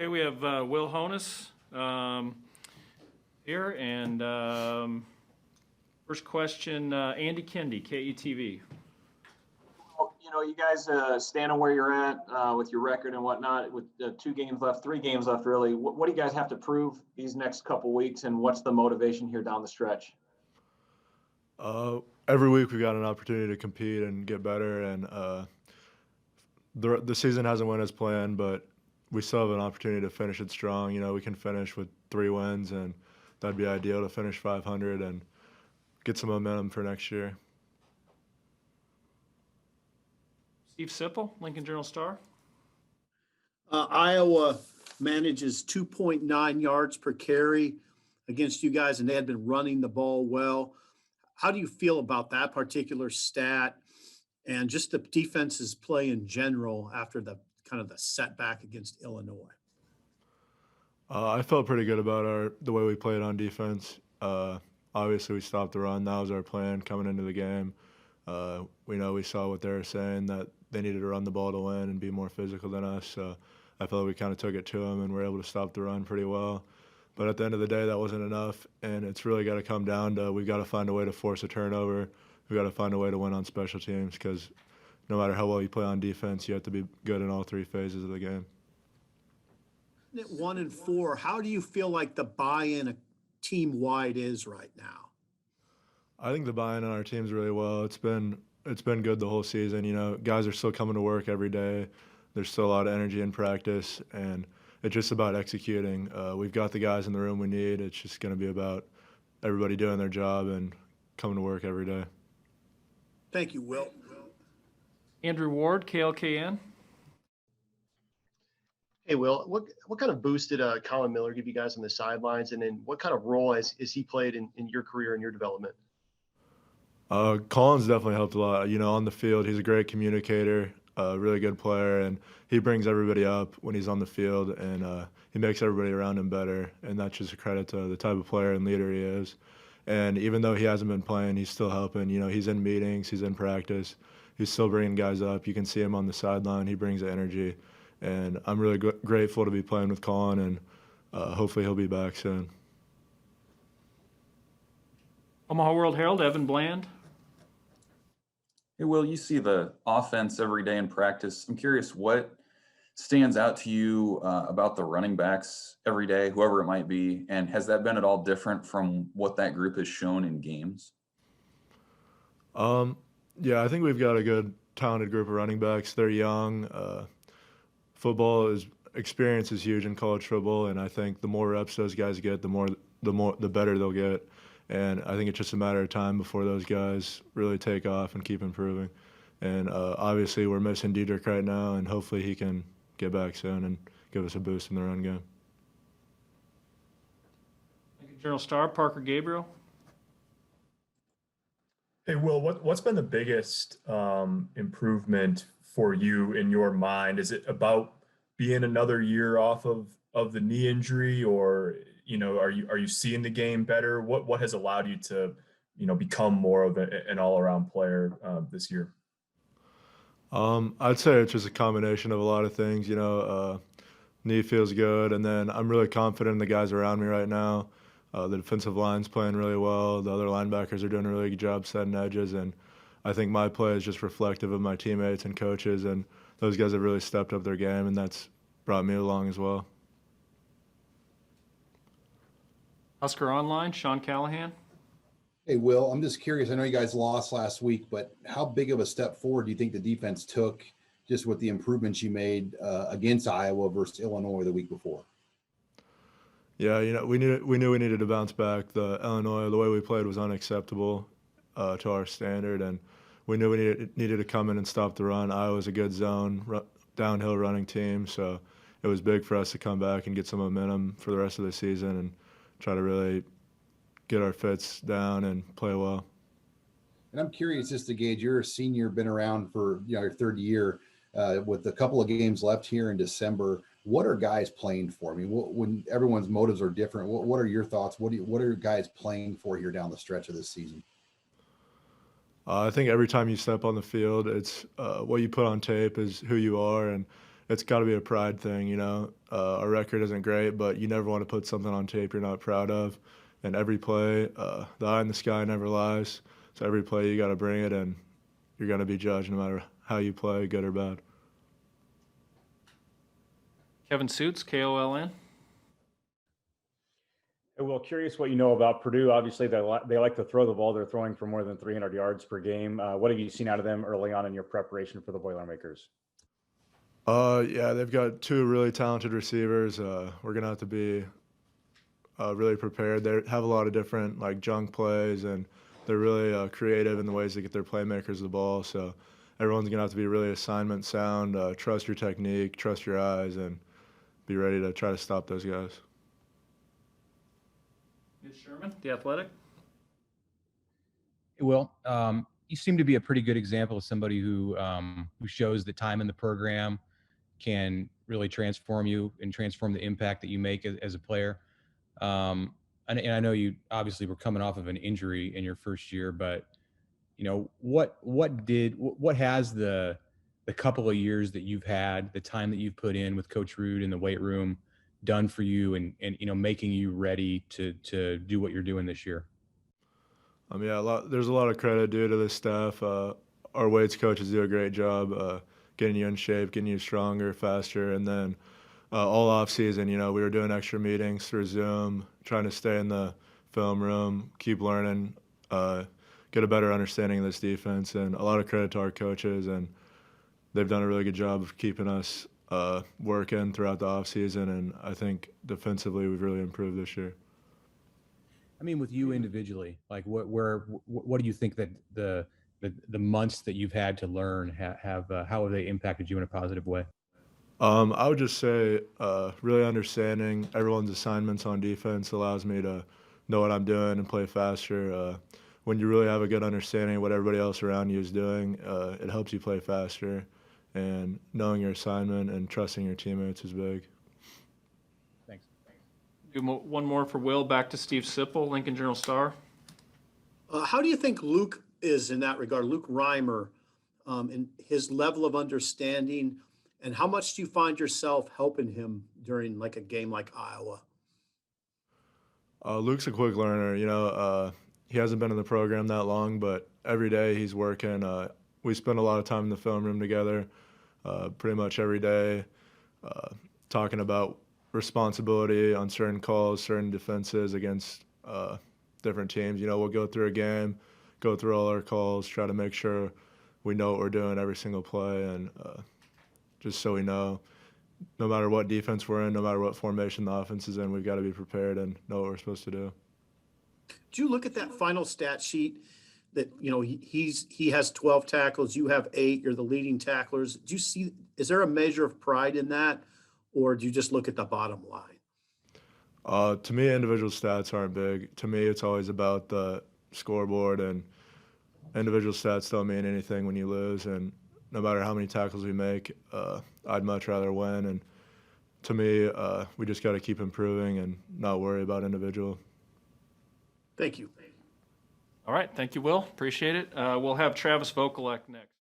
Okay, we have Will Honas here, and first question, Andy Kendi, KETV. You guys standing where you're at with your record and whatnot, with 2 games left, 3 games left, really. What do you guys have to prove these next couple weeks, and what's the motivation here down the stretch? Every week we got an opportunity to compete and get better, and the season hasn't went as planned, but we still have an opportunity to finish it strong. We can finish with 3 wins, and that'd be ideal to finish 500 and get some momentum for next year. Steve Sipple, Lincoln Journal-Star. Iowa manages 2.9 yards per carry against you guys, and they had been running the ball well. How do you feel about that particular stat and just the defense's play in general after the kind of the setback against Illinois? I felt pretty good about the way we played on defense. Obviously, we stopped the run. That was our plan coming into the game. We saw what they were saying, that they needed to run the ball to win and be more physical than us. So I felt like we kind of took it to them and were able to stop the run pretty well. But at the end of the day, that wasn't enough, and it's really got to come down to we've got to find a way to force a turnover. We've got to find a way to win on special teams, because no matter how well you play on defense, you have to be good in all 3 phases of the game. At 1-4, how do you feel like the buy-in team-wide is right now? I think the buy-in on our team's really well. It's been good the whole season. Guys are still coming to work every day. There's still a lot of energy in practice, and it's just about executing. We've got the guys in the room we need. It's just going to be about everybody doing their job and coming to work every day. Thank you, Will. Andrew Ward, KLKN. Hey, Will, what kind of boost did Colin Miller give you guys on the sidelines, and then what kind of role has he played in your career and your development? Colin's definitely helped a lot. On the field, he's a great communicator, a really good player, and he brings everybody up when he's on the field, and he makes everybody around him better, and that's just a credit to the type of player and leader he is. And even though he hasn't been playing, he's still helping. He's in meetings, he's in practice, he's still bringing guys up. You can see him on the sideline. He brings the energy, and I'm really grateful to be playing with Colin, and hopefully he'll be back soon. Omaha World Herald, Evan Bland. Hey, Will, you see the offense every day in practice. I'm curious what stands out to you about the running backs every day, whoever it might be, and has that been at all different from what that group has shown in games? Yeah, I think we've got a good, talented group of running backs. They're young. Experience is huge in college football, and I think the more reps those guys get, the better they'll get. And I think it's just a matter of time before those guys really take off and keep improving. And obviously we're missing Diedrich right now, and hopefully he can get back soon and give us a boost in the run game. Journal-Star, Parker Gabriel. Hey, Will, what's been the biggest improvement for you in your mind? Is it about being another year off of the knee injury, or are you seeing the game better? What has allowed you to become more of an all-around player this year? I'd say it's just a combination of a lot of things. Knee feels good, and then I'm really confident in the guys around me right now. The defensive line's playing really well. The other linebackers are doing a really good job setting edges, and I think my play is just reflective of my teammates and coaches, and those guys have really stepped up their game, and that's brought me along as well. Husker Online, Sean Callahan. Hey, Will, I'm just curious. I know you guys lost last week, but how big of a step forward do you think the defense took just with the improvements you made against Iowa versus Illinois the week before? Yeah, we knew we needed to bounce back. The way we played was unacceptable to our standard, and we knew we needed to come in and stop the run. Iowa's a good zone, downhill running team, so it was big for us to come back and get some momentum for the rest of the season and try to really get our fits down and play well. And I'm curious just to gauge, you're a senior, been around for your 3rd year, with a couple of games left here in December. What are guys playing for? I mean, when everyone's motives are different, what are your thoughts? What are guys playing for here down the stretch of this season? I think every time you step on the field, it's what you put on tape is who you are, and it's got to be a pride thing, you know. Our record isn't great, but you never want to put something on tape you're not proud of. And every play, the eye in the sky never lies. So every play you got to bring it, and you're going to be judged no matter how you play, good or bad. Kevin Suits, KOLN. Well, curious what you know about Purdue. Obviously, they like to throw the ball. They're throwing for more than 300 yards per game. What have you seen out of them early on in your preparation for the Boilermakers? Yeah, they've got two really talented receivers. We're going to have to be really prepared. They have a lot of different like junk plays, and they're really creative in the ways they get their playmakers the ball. So everyone's going to have to be really assignment sound, trust your technique, trust your eyes, and be ready to try to stop those guys. Mitch Sherman, The Athletic. Well, you seem to be a pretty good example of somebody who shows that time in the program can really transform you and transform the impact that you make as a player. And I know you obviously were coming off of an injury in your first year, but you know what has the couple of years that you've had, the time that you've put in with Coach Rude in the weight room, done for you, and you know making you ready to do what you're doing this year? Yeah, there's a lot of credit due to the staff. Our weights coaches do a great job getting you in shape, getting you stronger, faster, and then all off season, you know, we were doing extra meetings through Zoom, trying to stay in the film room, keep learning, get a better understanding of this defense, and a lot of credit to our coaches, and they've done a really good job of keeping us working throughout the off season, and I think defensively we've really improved this year. I mean, with you individually, like what do you think that the months that you've had to learn have how have they impacted you in a positive way? I would just say really understanding everyone's assignments on defense allows me to know what I'm doing and play faster. When you really have a good understanding of what everybody else around you is doing, it helps you play faster. And knowing your assignment and trusting your teammates is big. Thanks. Do one more for Will. Back to Steve Sipple, Lincoln Journal-Star. How do you think Luke is in that regard, Luke Reimer, in his level of understanding, and how much do you find yourself helping him during like a game like Iowa? Luke's a quick learner. You know, he hasn't been in the program that long, but every day he's working. We spend a lot of time in the film room together, pretty much every day, talking about responsibility on certain calls, certain defenses against different teams. You know, we'll go through a game, go through all our calls, try to make sure we know what we're doing every single play, and just so we know, no matter what defense we're in, no matter what formation the offense is in, we've got to be prepared and know what we're supposed to do. Do you look at that final stat sheet that, you know, he has 12 tackles, you have 8, you're the leading tacklers. Do you see, is there a measure of pride in that, or do you just look at the bottom line? To me, individual stats aren't big. To me, it's always about the scoreboard, and individual stats don't mean anything when you lose. And no matter how many tackles we make, I'd much rather win. And to me, we just got to keep improving and not worry about individual. Thank you. All right. Thank you, Will. Appreciate it. We'll have Travis Vokalek next.